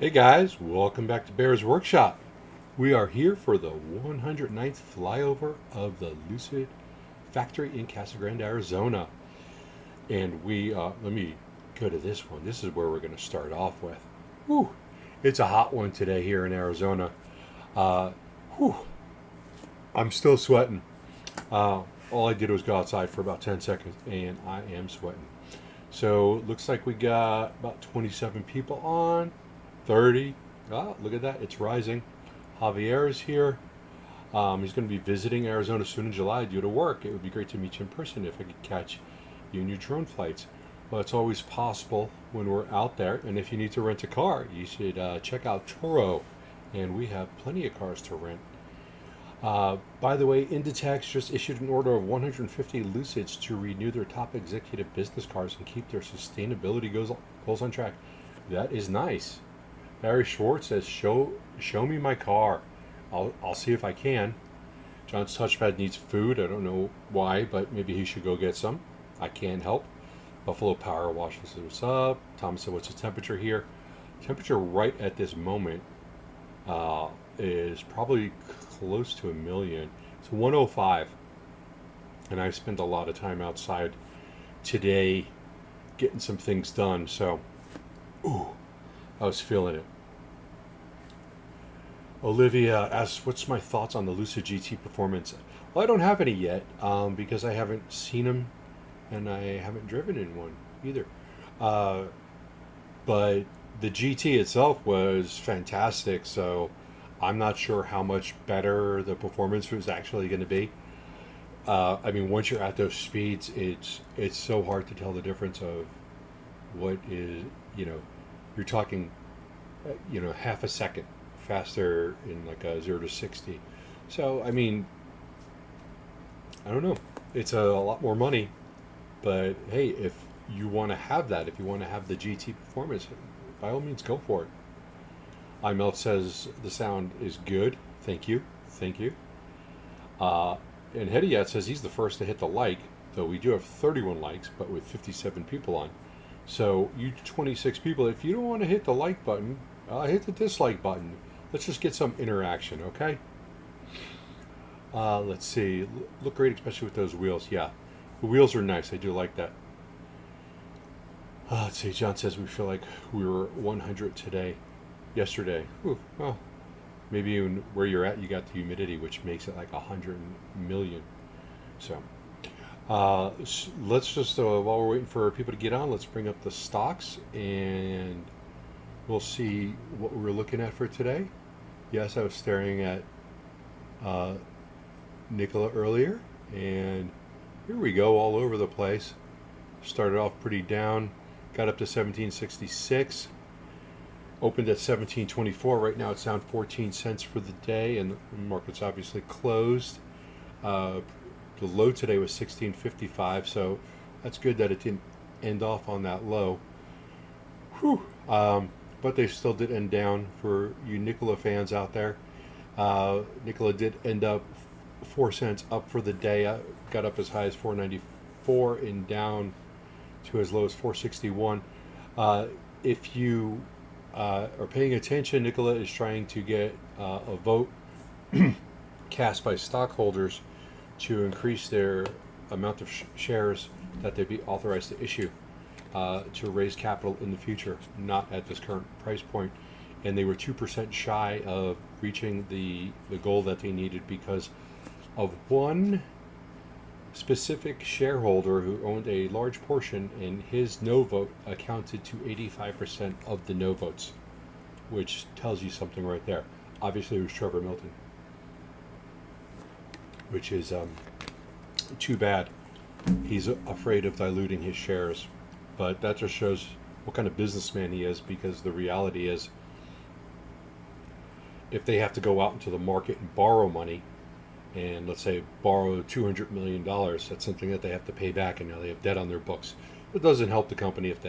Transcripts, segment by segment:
Hey guys, welcome back to Bear's Workshop. We are here for the 109th flyover of the Lucid factory in Casa Grande, Arizona. And let me go to this one. This is where we're going to start off with. Whew, it's a hot one today here in Arizona. Uh, whew, I'm still sweating. All I did was go outside for about 10 seconds and I am sweating. So it looks like we got about 27 people on. 30. Oh, look at that. It's rising. Javier is here. He's going to be visiting Arizona soon in July due to work. It would be great to meet you in person if I could catch you in your drone flights. Well, it's always possible when we're out there. And if you need to rent a car, you should check out Turo. And we have plenty of cars to rent. By the way, Inditex just issued an order of 150 Lucids to renew their top executive business cars and keep their sustainability goals on track. That is nice. Barry Schwartz says, show me my car. I'll see if I can. John's touchpad needs food. I don't know why, but maybe he should go get some. I can't help. Buffalo Power Wash says, what's up? Thomas said, what's the temperature here? Temperature right at this moment is probably close to 1,000,000. It's 105. And I spent a lot of time outside today getting some things done. So, ooh, I was feeling it. Olivia asks, what's my thoughts on the Lucid GT performance? Well, I don't have any yet because I haven't seen them and I haven't driven in one either. But the GT itself was fantastic, so I'm not sure how much better the performance was actually going to be. I mean, once you're at those speeds, it's so hard to tell the difference of what is, you're talking, half a second faster in like a 0 to 60. So, I mean, I don't know. It's a lot more money, but hey, if you want to have that, if you want to have the GT performance, by all means, go for it. iMelt says the sound is good. Thank you. Thank you. And Hediyat says he's the first to hit the like, though we do have 31 likes, but with 57 people on. So you 26 people, if you don't want to hit the like button, hit the dislike button. Let's just get some interaction, okay? Let's see. Look great, especially with those wheels. Yeah, the wheels are nice. I do like that. Let's see. John says we feel like we were 100 yesterday. Whew, well, maybe even where you're at, you got the humidity, which makes it like 100 million. So let's just, while we're waiting for people to get on, let's bring up the stocks and we'll see what we're looking at for today. Yes, I was staring at Nikola earlier, and here we go, all over the place. Started off pretty down, got up to 1766, opened at 1724. Right now it's down 14 cents for the day, and the market's obviously closed. The low today was 1655, so that's good that it didn't end off on that low. Whew. But they still did end down for you Nikola fans out there. Nikola did end up 4 cents up for the day. Got up as high as 494 and down to as low as 461. If you are paying attention, Nikola is trying to get a vote cast by stockholders to increase their amount of shares that they'd be authorized to issue to raise capital in the future, not at this current price point. And they were 2% shy of reaching the goal that they needed because of one specific shareholder who owned a large portion, and his no vote accounted to 85% of the no votes, which tells you something right there. Obviously, it was Trevor Milton, which is too bad. He's afraid of diluting his shares, but that just shows what kind of businessman he is, because the reality is if they have to go out into the market and borrow money, and let's say borrow $200 million, that's something that they have to pay back, and now they have debt on their books. It doesn't help the company if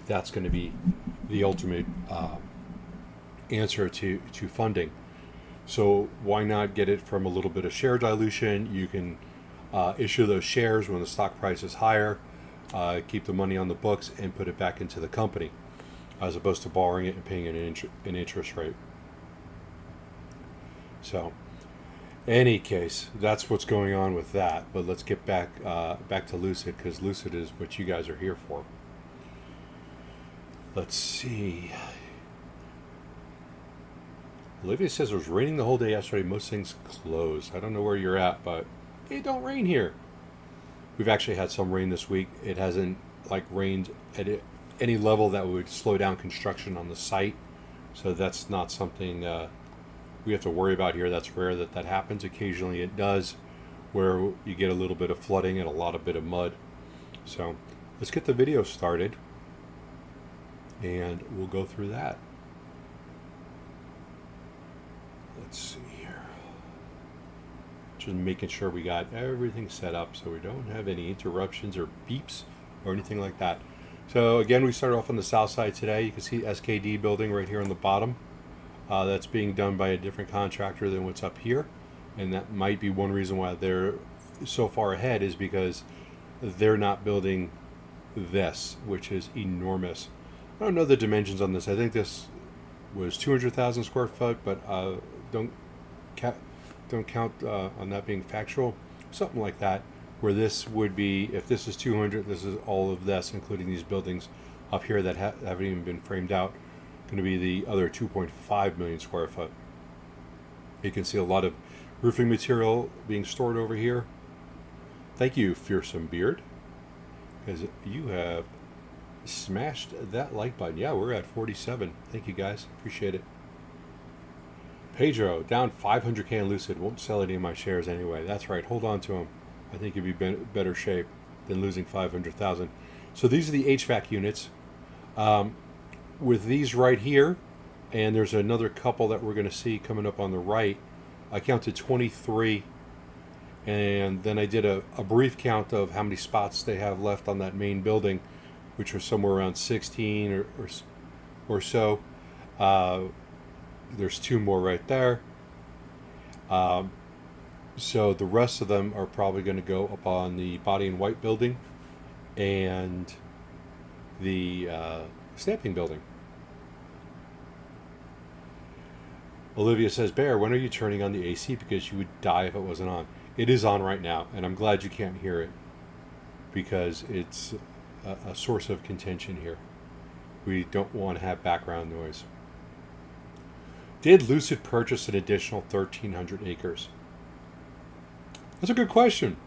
that's going to be the ultimate answer to funding. So why not get it from a little bit of share dilution? You can issue those shares when the stock price is higher, keep the money on the books, and put it back into the company. as opposed to borrowing it and paying an interest rate. So, any case, that's what's going on with that. But let's get back to Lucid, because Lucid is what you guys are here for. Let's see. Olivia says it was raining the whole day yesterday. Most things closed. I don't know where you're at, but it don't rain here. We've actually had some rain this week. It hasn't rained at any level that would slow down construction on the site. So that's not something we have to worry about here. That's rare that happens. Occasionally it does, where you get a little bit of flooding and a lot of bit of mud. So let's get the video started, and we'll go through that. Let's see here. Just making sure we got everything set up so we don't have any interruptions or beeps or anything like that. So again, we started off on the south side today. You can see SKD building right here on the bottom. That's being done by a different contractor than what's up here. And that might be one reason why they're so far ahead, is because they're not building this, which is enormous. I don't know the dimensions on this. I think this was 200,000 square foot, but don't count on that being factual. Something like that, where this would be, if this is 200, this is all of this, including these buildings up here that haven't even been framed out, going to be the other 2.5 million square foot. You can see a lot of roofing material being stored over here. Thank you, Fearsome Beard, because you have smashed that like button. Yeah, we're at 47. Thank you guys, appreciate it. Pedro, down 500k in Lucid. Won't sell any of my shares anyway. That's right, hold on to them. I think you'd be in better shape than losing 500,000. So these are the HVAC units. With these right here, and there's another couple that we're going to see coming up on the right. I counted 23, and then I did a brief count of how many spots they have left on that main building, which was somewhere around 16 or so. There's two more right there. So the rest of them are probably going to go up on the body and white building and the stamping building. Olivia says, Bear, when are you turning on the AC? Because you would die if it wasn't on. It is on right now, and I'm glad you can't hear it, because it's a source of contention here. We don't want to have background noise. Did Lucid purchase an additional 1,300 acres? That's a good question.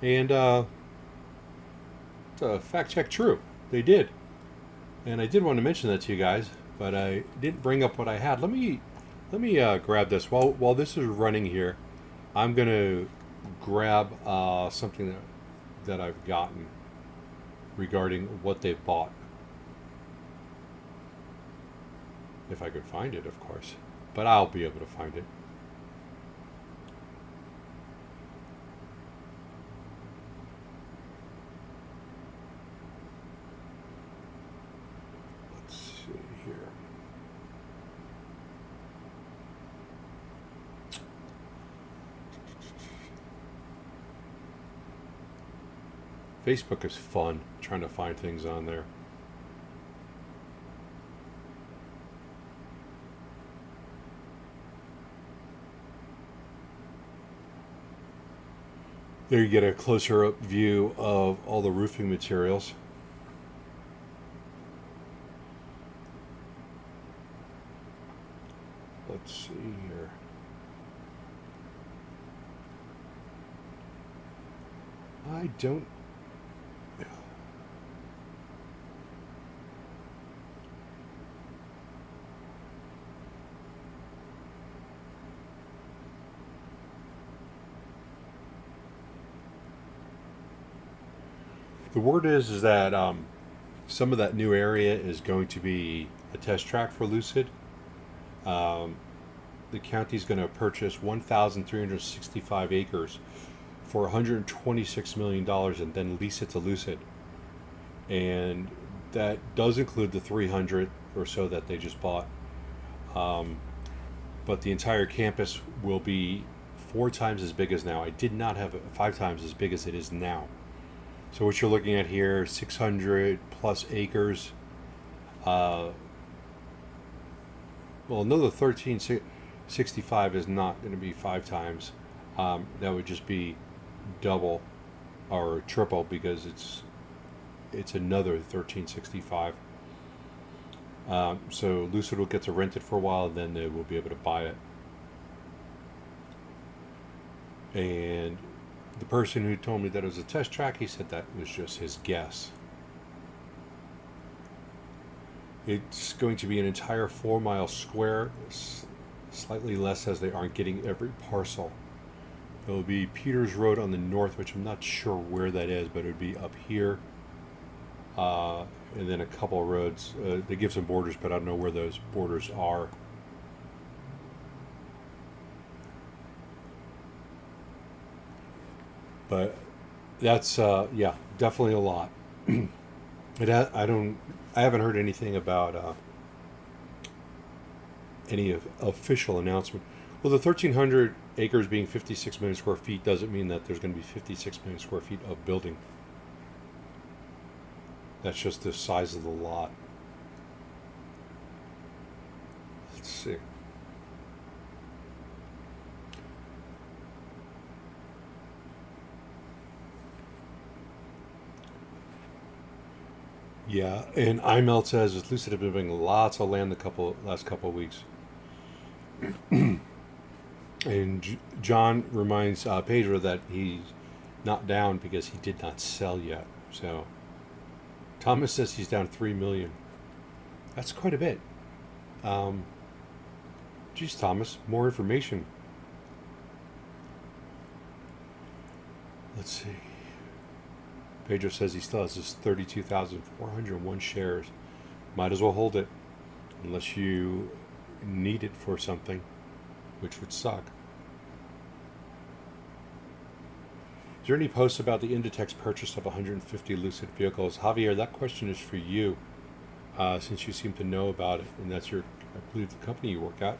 And it's a fact check true. They did. And I did want to mention that to you guys, but I didn't bring up what I had. Let me grab this. While this is running here, I'm going to grab something that I've gotten regarding what they've bought. If I could find it, of course. But I'll be able to find it. Let's see here. Facebook is fun, trying to find things on there. There you get a closer up view of all the roofing materials. Let's see here. I don't... The word is that some of that new area is going to be a test track for Lucid. The county's going to purchase 1,365 acres for $126 million and then lease it to Lucid. And that does include the 300 or so that they just bought. But the entire campus will be 4 times as big as now. I did not have it 5 times as big as it is now. So what you're looking at here, 600 plus acres. Uh, well, another 1365 is not going to be 5 times. That would just be double or triple because it's another 1365. So Lucid will get to rent it for a while, then they will be able to buy it. And the person who told me that it was a test track, he said that was just his guess. It's going to be an entire 4-mile square, slightly less as they aren't getting every parcel. It will be Peters Road on the north, which I'm not sure where that is, but it would be up here. And then a couple of roads. They give some borders, but I don't know where those borders are. But that's yeah, definitely a lot. I haven't heard anything about any official announcement. Well, the 1,300 acres being 56 million square feet doesn't mean that there's going to be 56 million square feet of building. That's just the size of the lot. Let's see. Yeah, and iMelt says that Lucid have been buying lots of land the last couple of weeks. And John reminds Pedro that he's not down because he did not sell yet. So Thomas says he's down 3 million. That's quite a bit. Geez, Thomas, more information. Let's see. Pedro says he still has his 32,401 shares. Might as well hold it, unless you need it for something, which would suck. Is there any posts about the Inditex purchase of 150 Lucid vehicles? Javier, that question is for you, since you seem to know about it, and that's I believe, the company you work at.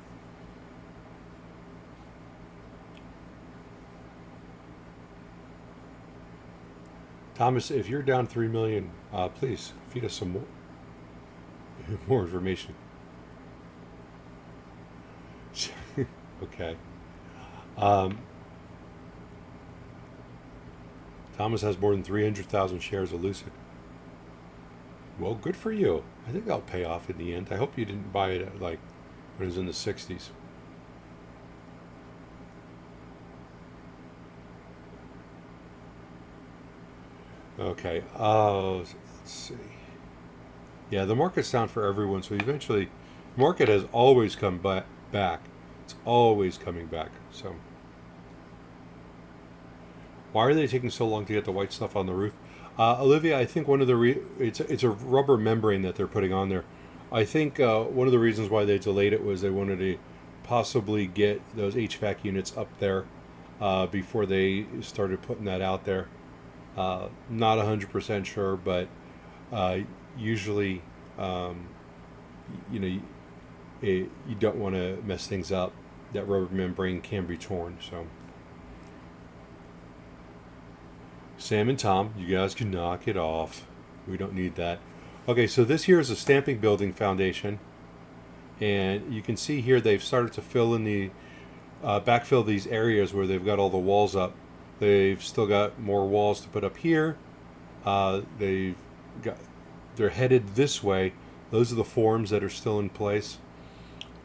Thomas, if you're down 3 million, please feed us some more information. Okay. Thomas has more than 300,000 shares of Lucid. Well, good for you. I think that'll pay off in the end. I hope you didn't buy it at when it was in the 60s. Okay, let's see. Yeah, the market's down for everyone, so eventually, the market has always come back. It's always coming back. So, why are they taking so long to get the white stuff on the roof? Olivia, I think one of the it's a rubber membrane that they're putting on there. I think one of the reasons why they delayed it was they wanted to possibly get those HVAC units up there before they started putting that out there. Not 100% sure, but usually, you don't want to mess things up. That rubber membrane can be torn. So, Sam and Tom, you guys can knock it off. We don't need that. Okay, so this here is a stamping building foundation, and you can see here they've started to fill in the backfill these areas where they've got all the walls up. They've still got more walls to put up here. They're headed this way. Those are the forms that are still in place.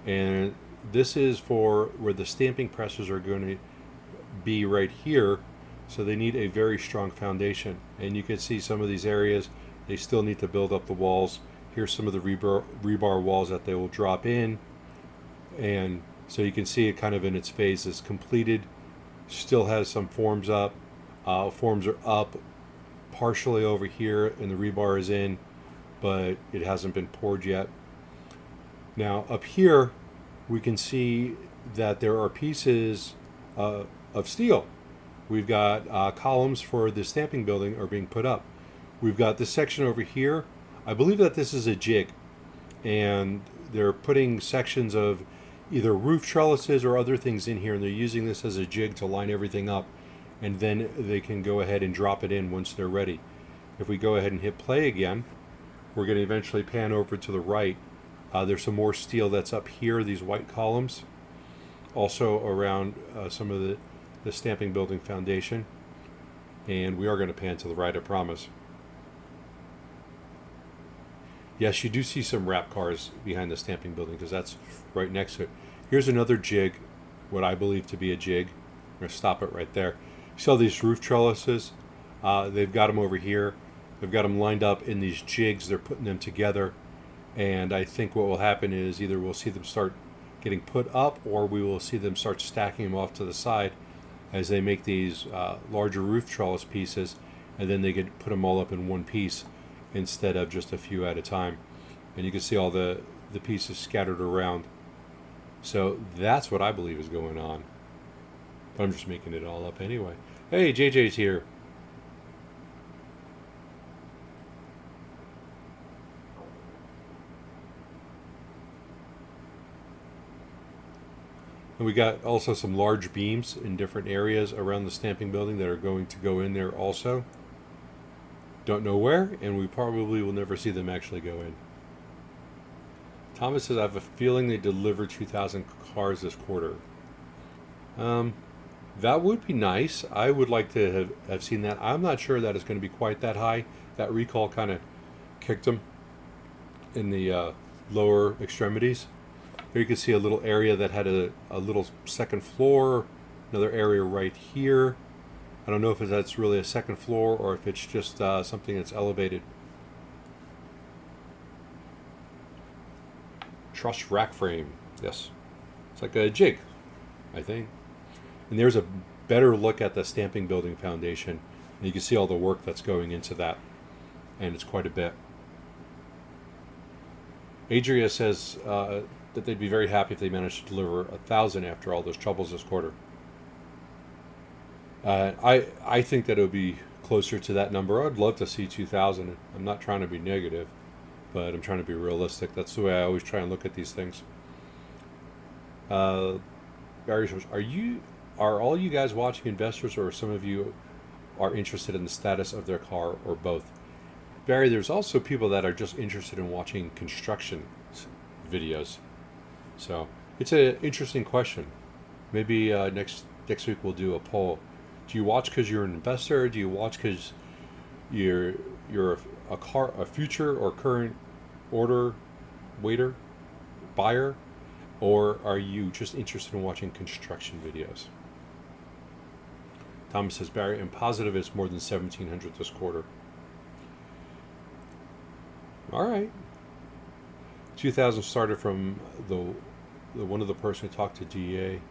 And this is for where the stamping presses are going to be right here. So they need a very strong foundation. And you can see some of these areas, they still need to build up the walls. Here's some of the rebar walls that they will drop in. And so you can see it kind of in its phases. Completed. Still has some forms up. Forms are up partially over here, and the rebar is in, but it hasn't been poured yet. Now up here, we can see that there are pieces of steel. We've got columns for the stamping building are being put up. We've got this section over here. I believe that this is a jig, and they're putting sections of either roof trellises or other things in here, and they're using this as a jig to line everything up, and then they can go ahead and drop it in once they're ready. If we go ahead and hit play again, We're going to eventually pan over to the right. There's some more steel that's up here, these white columns, also around some of the stamping building foundation. And we are going to pan to the right, I promise. Yes, you do see some wrap cars behind the stamping building because that's right next to it. Here's another jig, what I believe to be a jig. I'm going to stop it right there. You see all these roof trellises? They've got them over here. They've got them lined up in these jigs. They're putting them together. And I think what will happen is either we'll see them start getting put up, or we will see them start stacking them off to the side as they make these larger roof trellis pieces, and then they put them all up in one piece instead of just a few at a time. And you can see all the pieces scattered around. So that's what I believe is going on. But I'm just making it all up anyway. Hey, JJ's here. And we got also some large beams in different areas around the stamping building that are going to go in there also. Don't know where, and we probably will never see them actually go in. Thomas says, I have a feeling they deliver 2,000 cars this quarter. That would be nice. I would like to have seen that. I'm not sure that it's going to be quite that high. That recall kind of kicked them in the lower extremities. Here you can see a little area that had a little second floor, another area right here. I don't know if that's really a second floor or if it's just something that's elevated. Truss rack frame, yes. It's like a jig, I think. And there's a better look at the stamping building foundation. And you can see all the work that's going into that. And it's quite a bit. Adria says that they'd be very happy if they managed to deliver 1,000 after all those troubles this quarter. I think that it would be closer to that number. I'd love to see 2,000. I'm not trying to be negative, but I'm trying to be realistic. That's the way I always try and look at these things. Barry says, are all you guys watching investors, or some of you are interested in the status of their car, or both? Barry, there's also people that are just interested in watching construction videos. So it's an interesting question. Maybe next week we'll do a poll. Do you watch because you're an investor? Do you watch because you're a future or current order waiter, buyer, or are you just interested in watching construction videos? Thomas says, Barry, I'm positive it's more than 1,700 this quarter. All right. 2,000 started from the one of the person who talked to DA.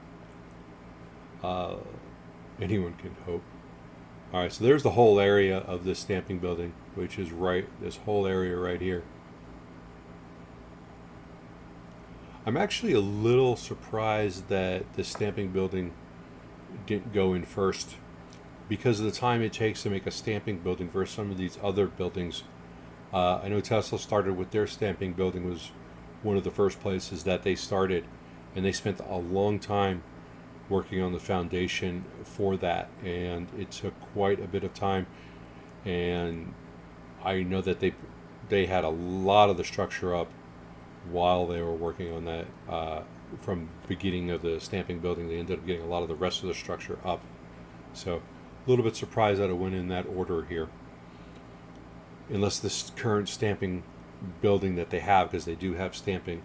Anyone can hope. All right, so there's the whole area of this stamping building, which is this whole area right here. I'm actually a little surprised that the stamping building didn't go in first, because of the time it takes to make a stamping building versus some of these other buildings. I know Tesla started with their stamping building, was one of the first places that they started, and they spent a long time working on the foundation for that, and it took quite a bit of time. And I know that they had a lot of the structure up while they were working on that. From the beginning of the stamping building, they ended up getting a lot of the rest of the structure up. So a little bit surprised that it went in that order here, unless this current stamping building that they have, because they do have stamping,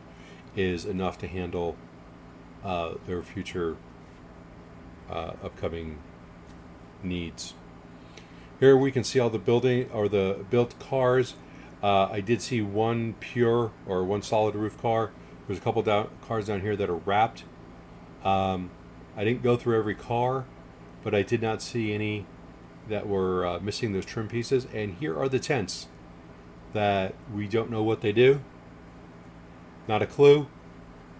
is enough to handle their future upcoming needs. Here we can see all the building or the built cars. I did see one pure or one solid roof car. There's a couple cars down here that are wrapped. I didn't go through every car, but I did not see any that were missing those trim pieces. And here are the tents that we don't know what they do. Not a clue,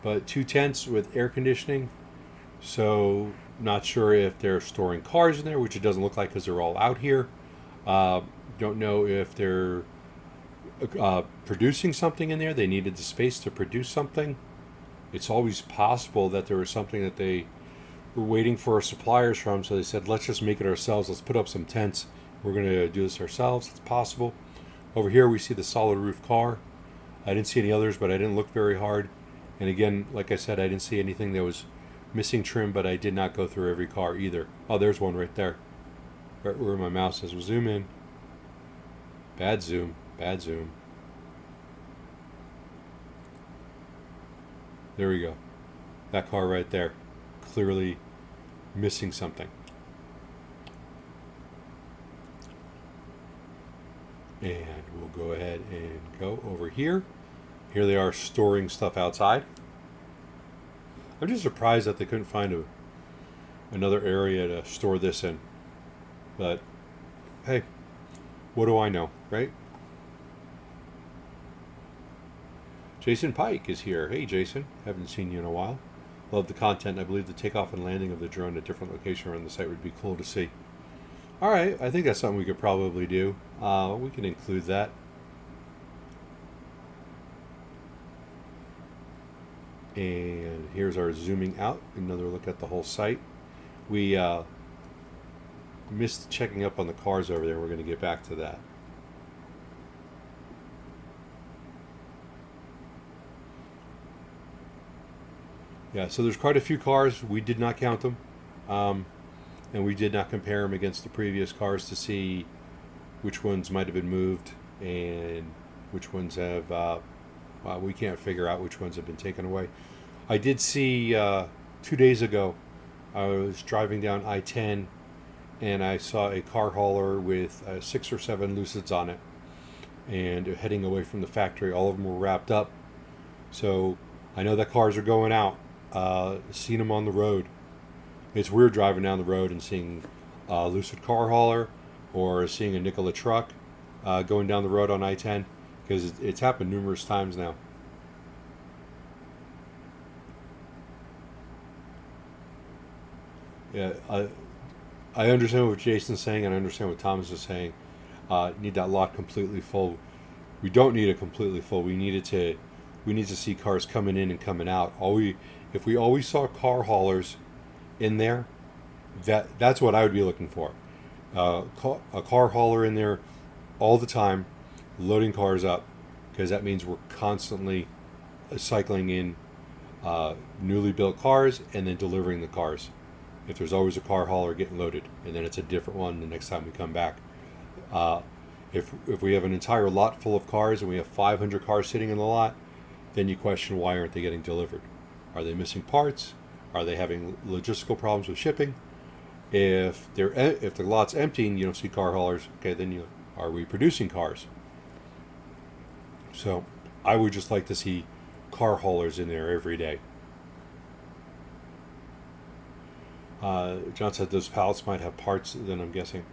but 2 tents with air conditioning. So not sure if they're storing cars in there, which it doesn't look like because they're all out here. Don't know if they're producing something in there. They needed the space to produce something. It's always possible that there was something that they were waiting for suppliers from, so they said, let's just make it ourselves. Let's put up some tents. We're going to do this ourselves. It's possible. Over here we see the solid roof car. I didn't see any others, but I didn't look very hard. And again, like I said, I didn't see anything that was missing trim, but I did not go through every car either. Oh, there's one right there. Right where my mouse is. We'll zoom in. Bad zoom. Bad zoom. There we go. That car right there. Clearly missing something. And we'll go ahead and go over here. Here they are storing stuff outside. I'm just surprised that they couldn't find another area to store this in. But, hey, what do I know, right? Jason Pike is here. Hey, Jason. Haven't seen you in a while. Love the content. I believe the takeoff and landing of the drone at a different location around the site would be cool to see. All right, I think that's something we could probably do. We can include that. And here's our zooming out. Another look at the whole site. We missed checking up on the cars over there. We're going to get back to that. Yeah, so there's quite a few cars. We did not count them. And we did not compare them against the previous cars to see which ones might have been moved and which ones have, we can't figure out which ones have been taken away. I did see 2 days ago, I was driving down I-10 and I saw a car hauler with 6 or 7 Lucids on it and heading away from the factory. All of them were wrapped up. So I know that cars are going out. Seen them on the road. It's weird driving down the road and seeing a Lucid car hauler or seeing a Nikola truck going down the road on I-10 because it's happened numerous times now. Yeah, I understand what Jason's saying and I understand what Thomas is saying. Need that lot completely full. We don't need it completely full. We need to see cars coming in and coming out. If we always saw car haulers in there, that's what I would be looking for. A car hauler in there all the time, loading cars up, because that means we're constantly cycling in newly built cars and then delivering the cars. If there's always a car hauler getting loaded, and then it's a different one the next time we come back. If we have an entire lot full of cars and we have 500 cars sitting in the lot, then you question why aren't they getting delivered? Are they missing parts? Are they having logistical problems with shipping? If the lot's empty and you don't see car haulers, okay, then are we producing cars? So I would just like to see car haulers in there every day. John said those pallets might have parts, then I'm guessing.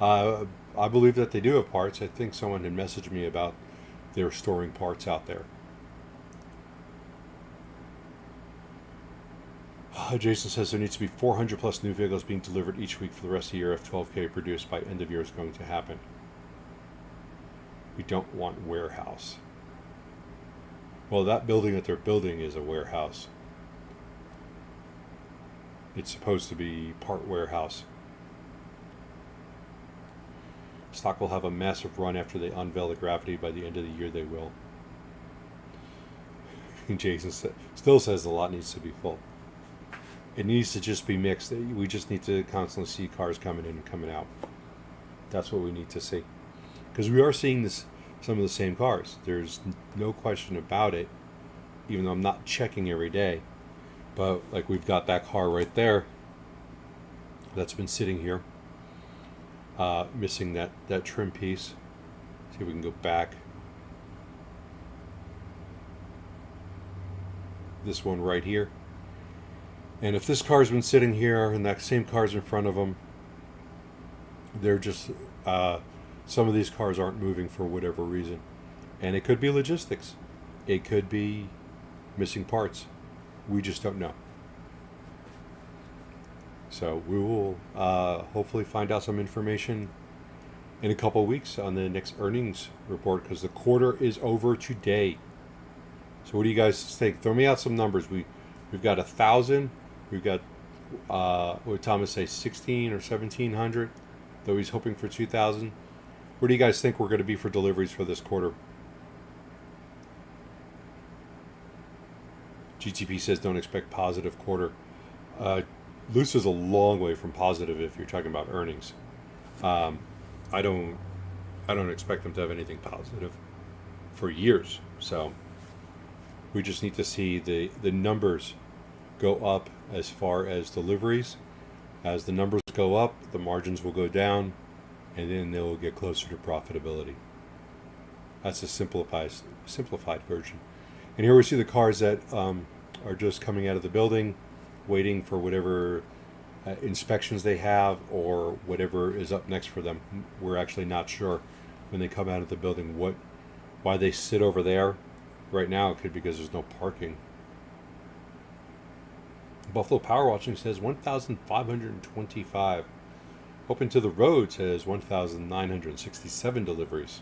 I believe that they do have parts. I think someone had messaged me about they're storing parts out there. Jason says there needs to be 400 plus new vehicles being delivered each week for the rest of the year if 12K produced by end of year is going to happen. We don't want warehouse. Well, that building that they're building is a warehouse. It's supposed to be part warehouse. Stock will have a massive run after they unveil the Gravity. By the end of the year, they will. Jason still says the lot needs to be full. It needs to just be mixed. We just need to constantly see cars coming in and coming out. That's what we need to see. Because we are seeing some of the same cars. There's no question about it, even though I'm not checking every day. But like we've got that car right there that's been sitting here, missing that trim piece. See if we can go back. This one right here. And if this car's been sitting here and that same car's in front of them, they're just, some of these cars aren't moving for whatever reason. And it could be logistics. It could be missing parts. We just don't know. So we will hopefully find out some information in a couple of weeks on the next earnings report because the quarter is over today. So what do you guys think? Throw me out some numbers. We've got 1,000. We've got, what did Thomas say, 16 or 1,700, though he's hoping for 2,000. Where do you guys think we're going to be for deliveries for this quarter? GTP says don't expect positive quarter. Lucid's a long way from positive if you're talking about earnings. I don't expect them to have anything positive for years. So we just need to see the numbers go up as far as deliveries. As the numbers go up, the margins will go down, and then they'll get closer to profitability. That's a simplified version. And here we see the cars that are just coming out of the building, waiting for whatever inspections they have or whatever is up next for them. We're actually not sure when they come out of the building why they sit over there. Right now it could be because there's no parking. Buffalo Power Watching says 1,525. Open to the Road says 1,967 deliveries.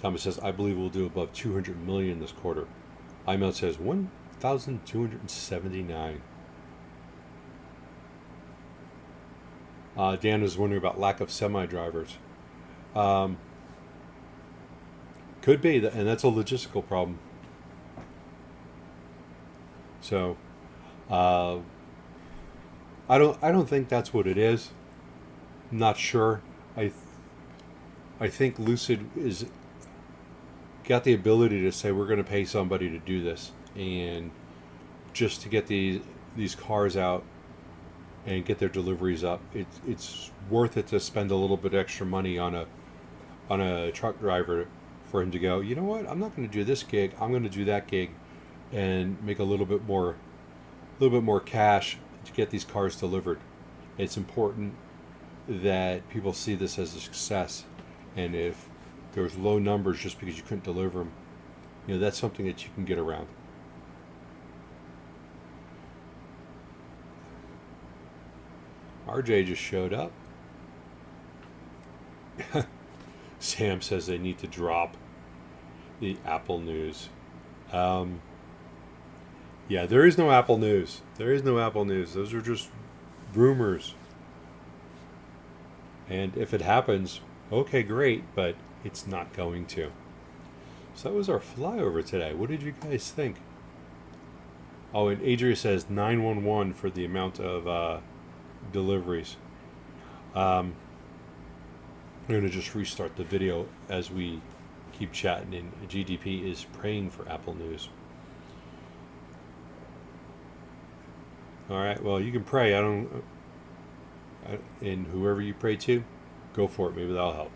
Thomas says, I believe we'll do above 200 million this quarter. IML says 1,279. Dan was wondering about lack of semi-drivers. Could be, and that's a logistical problem. So, I don't think that's what it is. I'm not sure. I think Lucid is got the ability to say we're going to pay somebody to do this, and just to get these cars out and get their deliveries up, it's worth it to spend a little bit extra money on a truck driver for him to go, you know what, I'm not going to do this gig, I'm going to do that gig, and make a little bit more cash to get these cars delivered. It's important that people see this as a success, and if there's low numbers just because you couldn't deliver them, that's something that you can get around. RJ just showed up. Sam says they need to drop the Apple news. Yeah, there is no Apple news. Those are just rumors. And if it happens, okay, great, but it's not going to. So that was our flyover today. What did you guys think? Oh, and Adria says 911 for the amount of deliveries. I'm going to just restart the video as we keep chatting, and GDP is praying for Apple News. All right, well, you can pray. And whoever you pray to, go for it. Maybe that'll help.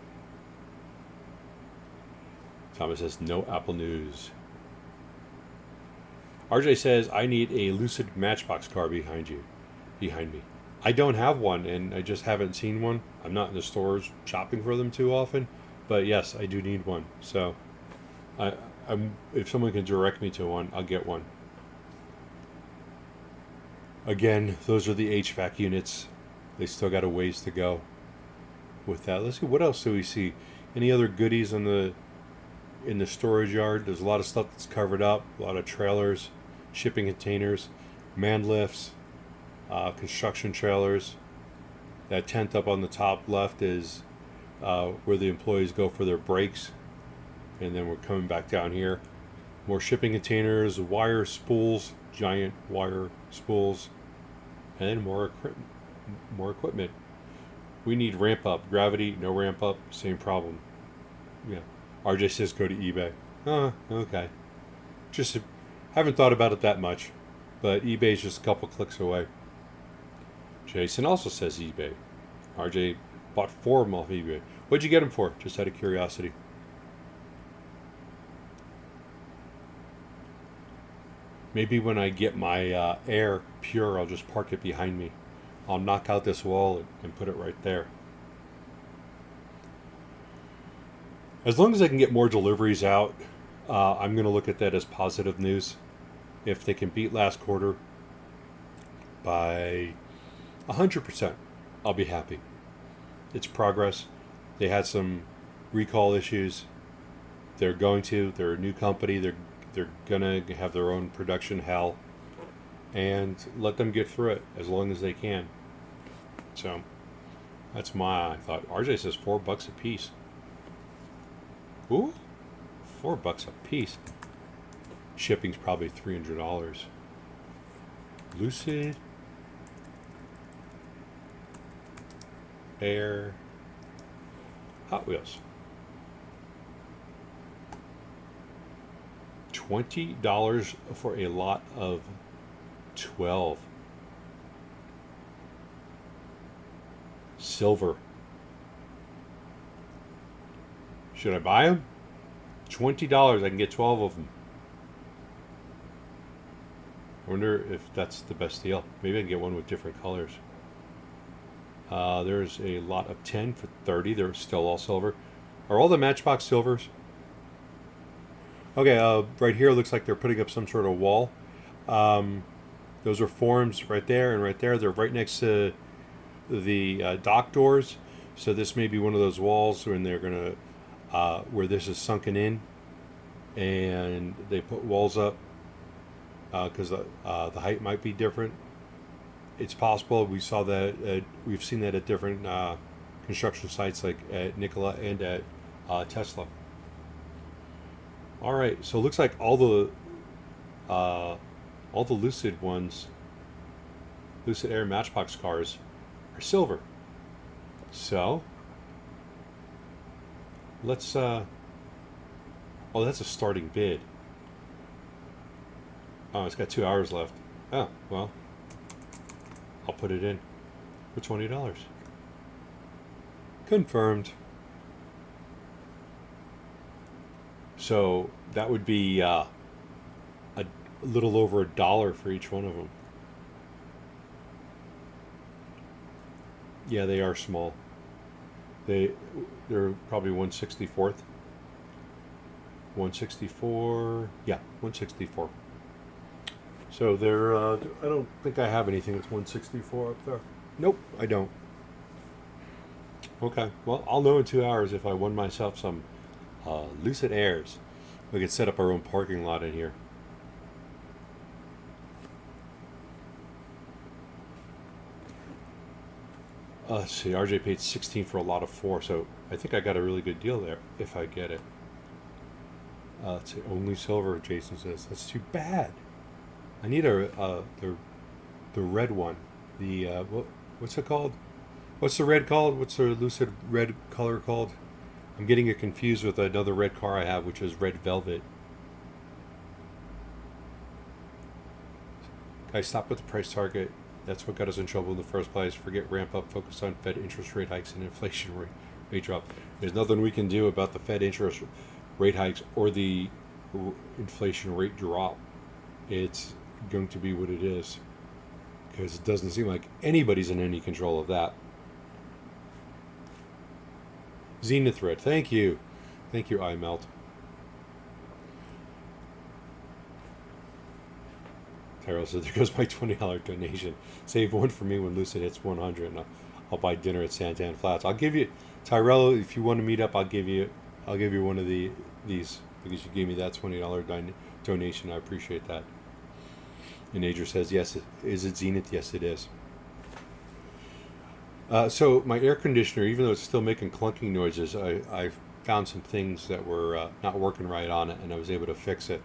Thomas says, no Apple News. RJ says, I need a Lucid Matchbox car behind me. I don't have one, and I just haven't seen one. I'm not in the stores shopping for them too often, but yes, I do need one. So, if someone can direct me to one, I'll get one. Again, those are the HVAC units. They still got a ways to go with that. Let's see, what else do we see? Any other goodies in the storage yard? There's a lot of stuff that's covered up, a lot of trailers, shipping containers, man lifts, construction trailers. That tent up on the top left is where the employees go for their breaks, and then we're coming back down here. More shipping containers, wire spools, giant wire spools, and more equipment. We need ramp up. Gravity, no ramp up, same problem. Yeah. RJ says go to eBay. Okay. Just haven't thought about it that much, but eBay's just a couple clicks away. Jason also says eBay. RJ bought 4 of them off eBay. What'd you get them for? Just out of curiosity. Maybe when I get my Air Pure, I'll just park it behind me. I'll knock out this wall and put it right there. As long as I can get more deliveries out, I'm going to look at that as positive news. If they can beat last quarter by 100%, I'll be happy. It's progress. They had some recall issues. They're a new company. They're gonna have their own production hell, and let them get through it as long as they can. So That's my thought. RJ says $4 a piece. Ooh, $4 a piece. Shipping's probably $300. Lucid Air Hot Wheels. $20 for a lot of 12. Silver. Should I buy them? $20. I can get 12 of them. I wonder if that's the best deal. Maybe I can get one with different colors. There's a lot of 10 for 30. They're still all silver. Are all the Matchbox silvers? Okay, right here it looks like they're putting up some sort of wall. Those are forms right there and right there. They're right next to the dock doors. So this may be one of those walls when they're going to, where this is sunken in. And they put walls up because the height might be different. It's possible. We saw that. We've seen that at different construction sites, like at Nikola and at Tesla. All right, so it looks like all the Lucid ones, Lucid Air Matchbox cars, are silver. So let's. Oh, that's a starting bid. Oh, it's got 2 hours left. Oh, well, I'll put it in for $20. Confirmed. So that would be a little over $1 for each one of them. Yeah, they are small. They're probably 1/64. 1/64. Yeah, 1/64. So they're. I don't think I have anything that's 1/64 up there. Nope, I don't. Okay, well, I'll know in 2 hours if I won myself some Lucid Airs. We could set up our own parking lot in here. Let's see, RJ paid 16 for a lot of 4, so I think I got a really good deal there if I get it. Let's see, only silver, Jason says. That's too bad. I need the red one. The what's it called? What's the red called? What's the Lucid Red color called? I'm getting it confused with another red car I have, which is Red Velvet. Guys, stop with the price target. That's what got us in trouble in the first place. Forget ramp up, focus on Fed interest rate hikes and inflation rate drop. There's nothing we can do about the Fed interest rate hikes or the inflation rate drop. It's going to be what it is, because it doesn't seem like anybody's in any control of that. Zenith Red, thank you, iMelt. Tyrell says, there goes my $20 donation. Save one for me when Lucid hits 100, and I'll buy dinner at Santan Flats. I'll give you, Tyrell, if you want to meet up, I'll give you one of these, because you gave me that $20 donation. I appreciate that. And Adrian says, yes, is it Zenith? Yes, it is. So my air conditioner, even though it's still making clunking noises, I found some things that were not working right on it, and I was able to fix it.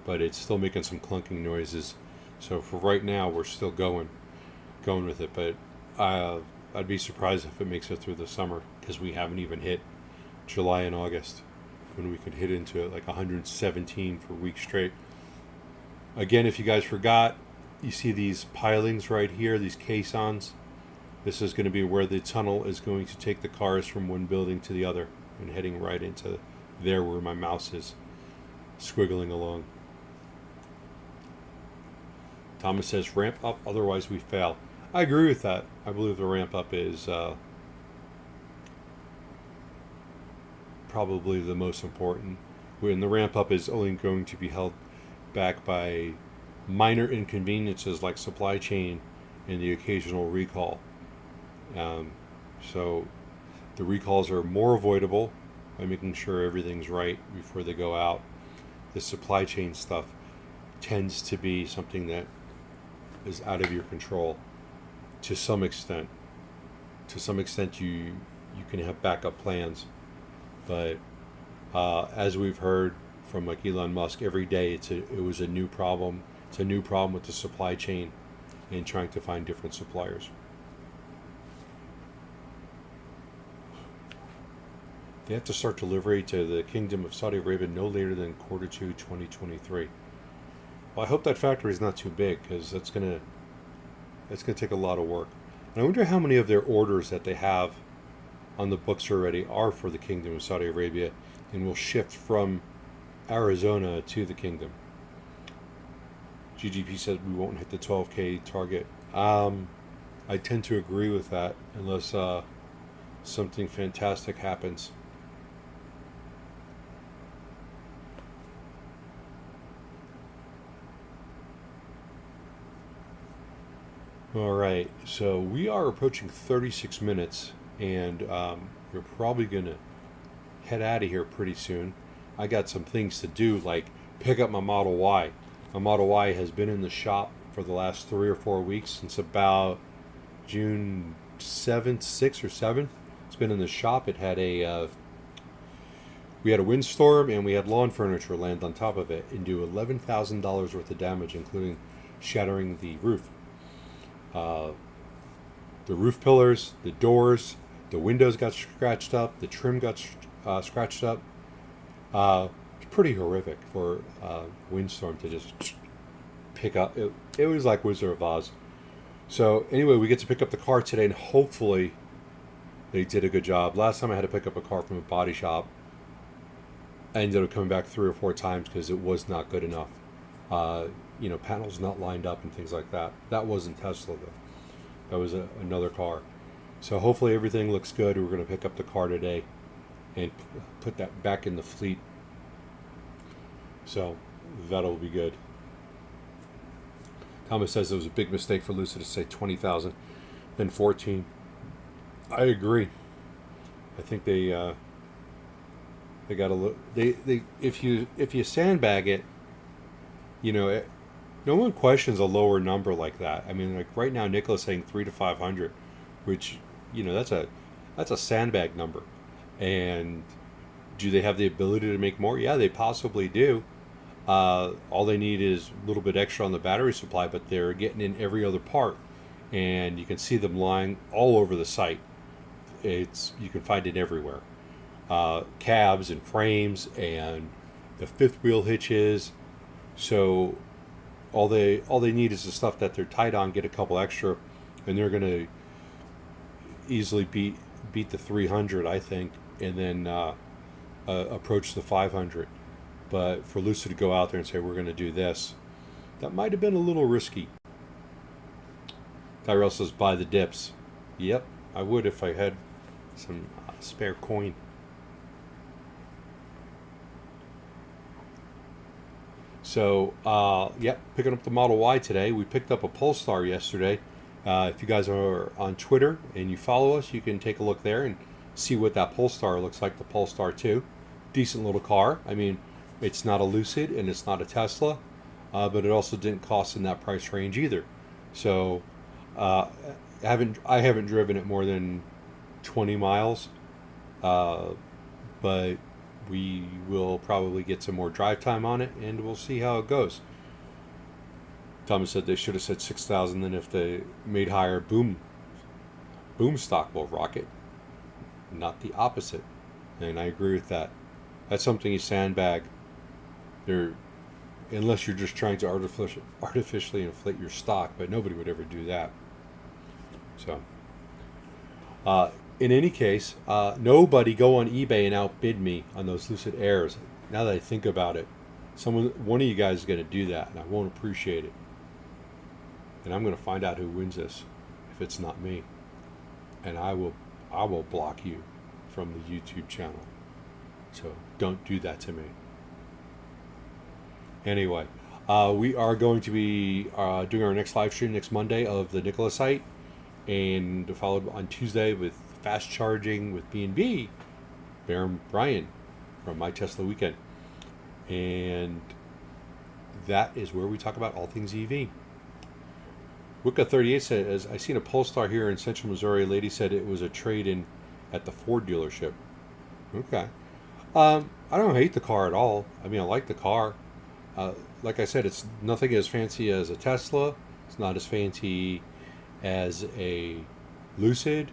But it's still making some clunking noises. So for right now, we're still going with it. But I'd be surprised if it makes it through the summer, because we haven't even hit July and August, when we could hit into like 117 for weeks straight. Again, if you guys forgot, you see these pilings right here, these caissons. This is going to be where the tunnel is going to take the cars from one building to the other, and heading right into there where my mouse is squiggling along. Thomas says, ramp up, otherwise we fail. I agree with that. I believe the ramp up is probably the most important. When the ramp up is only going to be held back by minor inconveniences like supply chain and the occasional recall. So the recalls are more avoidable by making sure everything's right before they go out. The supply chain stuff tends to be something that is out of your control to some extent. to some extent you can have backup plans, but as we've heard from like Elon Musk, every day it was a new problem. It's a new problem with the supply chain and trying to find different suppliers. They have to start delivery to the Kingdom of Saudi Arabia no later than Q2 2023. Well, I hope that factory is not too big, because that's gonna take a lot of work. And I wonder how many of their orders that they have on the books already are for the Kingdom of Saudi Arabia and will shift from Arizona to the Kingdom. GGP says we won't hit the 12K target. I tend to agree with that unless something fantastic happens. All right, so we are approaching 36 minutes, and we're probably going to head out of here pretty soon. I got some things to do, like pick up my Model Y. My Model Y has been in the shop for the last 3 or 4 weeks, since about June 7th, 6th or 7th. It's been in the shop. It had we had a windstorm, and we had lawn furniture land on top of it and do $11,000 worth of damage, including shattering the roof. The roof pillars, the doors, the windows got scratched up, the trim got scratched up. It's pretty horrific for windstorm to just pick up. It was like Wizard of Oz. So anyway, we get to pick up the car today, and hopefully they did a good job. Last time I had to pick up a car from a body shop, I ended up coming back 3 or 4 times because it was not good enough. Panels not lined up and things like that. That wasn't Tesla though. That was another car. So hopefully everything looks good. We're going to pick up the car today and put that back in the fleet. So that'll be good. Thomas says it was a big mistake for Lucid to say 20,000, then 14. I agree. I think they got to look. They if you sandbag it, no one questions a lower number like that. I mean, like right now, Nicola's saying 300 to 500, which that's a sandbag number. And do they have the ability to make more? Yeah, they possibly do. All they need is a little bit extra on the battery supply, but they're getting in every other part, and you can see them lying all over the site. You can find it everywhere. Cabs and frames and the fifth wheel hitches. So all they need is the stuff that they're tight on, get a couple extra, and they're going to easily beat the 300, I think, and then approach the 500. But for Lucid to go out there and say we're going to do this, that might have been a little risky. Tyrell says buy the dips. Yep, I would if I had some spare coin. So, picking up the Model Y today. We picked up a Polestar yesterday. If you guys are on Twitter and you follow us, you can take a look there and see what that Polestar looks like, the Polestar 2. Decent little car. I mean, it's not a Lucid and it's not a Tesla, but it also didn't cost in that price range either. So, I haven't driven it more than 20 miles, but we will probably get some more drive time on it, and we'll see how it goes. Thomas said they should have said 6,000, then if they made higher, boom stock will rocket, not the opposite. And I agree with that. That's something you sandbag. Unless you're just trying to artificially inflate your stock, but nobody would ever do that. So, in any case, nobody go on eBay and outbid me on those Lucid Airs. Now that I think about it, one of you guys is going to do that, and I won't appreciate it. And I'm going to find out who wins this if it's not me, and I will block you from the YouTube channel. So don't do that to me. Anyway, we are going to be doing our next live stream next Monday of the Nikola site, and followed on Tuesday with fast charging with B&B, Baron Brian from My Tesla Weekend. And that is where we talk about all things EV. Wicca 38 says, I seen a Polestar here in Central Missouri. A lady said it was a trade-in at the Ford dealership. Okay. I don't hate the car at all. I mean, I like the car. Like I said, it's nothing as fancy as a Tesla. It's not as fancy as a Lucid.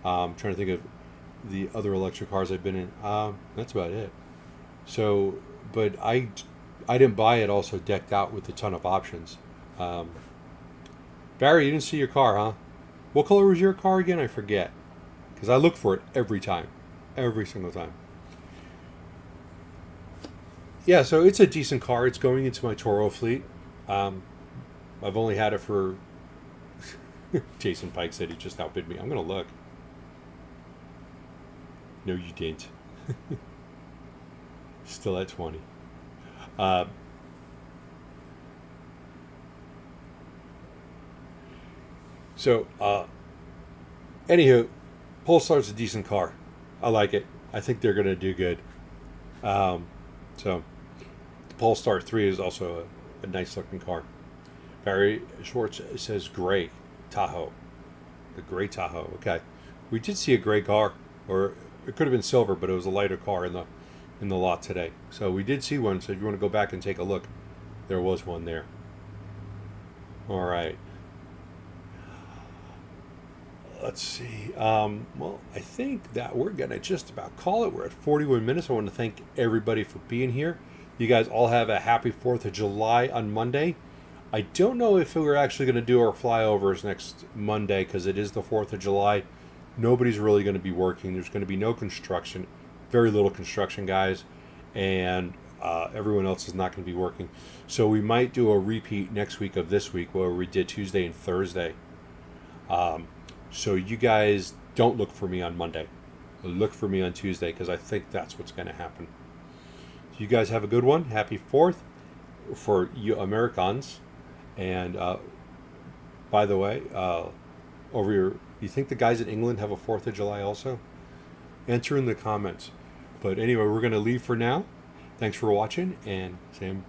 I'm trying to think of the other electric cars I've been in. That's about it. So, but I didn't buy it also decked out with a ton of options. Barry, you didn't see your car, huh? What color was your car again? I forget. Because I look for it every time. Every single time. Yeah, so it's a decent car. It's going into my Toro fleet. I've only had it for... Jason Pike said he just outbid me. I'm going to look. No, you didn't. Still at 20. Anywho, Polestar's a decent car. I like it. I think they're going to do good. So, the Polestar 3 is also a nice looking car. Barry Schwartz says gray Tahoe. The gray Tahoe. Okay. We did see a gray car, or it could have been silver, but it was a lighter car in the lot today. So we did see one. So if you want to go back and take a look, there was one there. All right. Let's see. Well, I think that we're going to just about call it. We're at 41 minutes. I want to thank everybody for being here. You guys all have a happy 4th of July on Monday. I don't know if we're actually going to do our flyovers next Monday because it is the 4th of July. Nobody's really going to be working. There's going to be no construction, very little construction, guys, and everyone else is not going to be working. So we might do a repeat next week of this week where we did Tuesday and Thursday. So you guys don't look for me on Monday. Look for me on Tuesday because I think that's what's going to happen. So you guys have a good one. Happy 4th for you Americans. And by the way, you think the guys in England have a 4th of July also? Enter in the comments. But anyway, we're going to leave for now. Thanks for watching and saying bye.